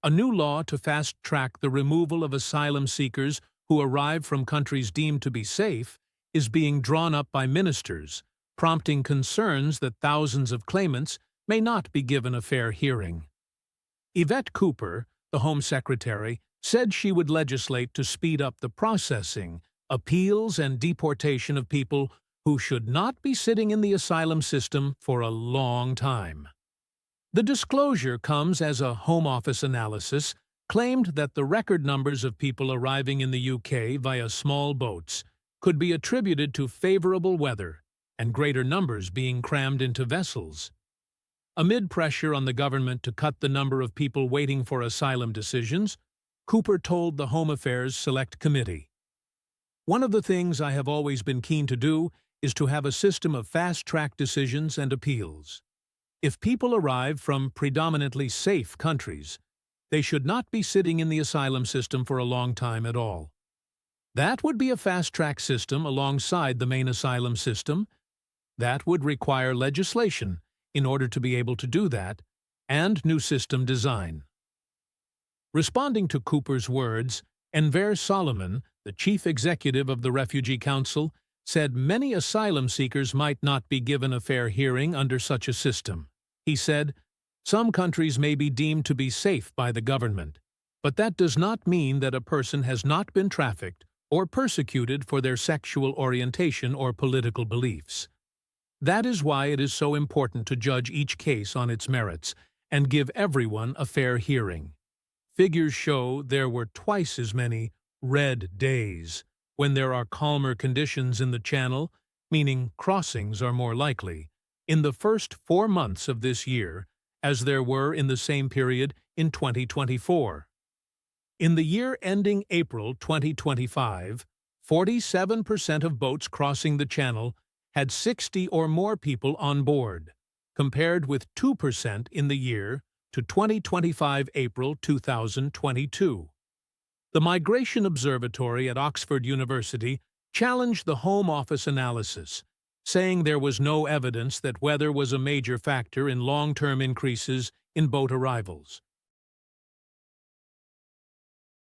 A new law to fast-track the removal of asylum seekers who arrive from countries deemed to be safe is being drawn up by ministers, prompting concerns that thousands of claimants may not be given a fair hearing. Yvette Cooper, the Home Secretary, said she would legislate to speed up the processing, appeals, and deportation of people who should not be sitting in the asylum system for a long time. The disclosure comes as a Home Office analysis claimed that the record numbers of people arriving in the UK via small boats could be attributed to favorable weather and greater numbers being crammed into vessels. Amid pressure on the government to cut the number of people waiting for asylum decisions, Cooper told the Home Affairs Select Committee, "One of the things I have always been keen to do is to have a system of fast-track decisions and appeals. If people arrive from predominantly safe countries, they should not be sitting in the asylum system for a long time at all. That would be a fast-track system alongside the main asylum system. That would require legislation in order to be able to do that, and new system design." Responding to Cooper's words, Enver Solomon, the chief executive of the Refugee Council, said many asylum seekers might not be given a fair hearing under such a system. He said, "Some countries may be deemed to be safe by the government, but that does not mean that a person has not been trafficked or persecuted for their sexual orientation or political beliefs. That is why it is so important to judge each case on its merits and give everyone a fair hearing. Figures show there were twice as many red days when there are calmer conditions in the Channel, meaning crossings are more likely, in the first 4 months of this year as there were in the same period in 2024. In the year ending April 2025, 47% of boats crossing the Channel had 60 or more people on board, compared with 2% in the year to 2025 April 2022. The Migration Observatory at Oxford University challenged the Home Office analysis, saying there was no evidence that weather was a major factor in long-term increases in boat arrivals.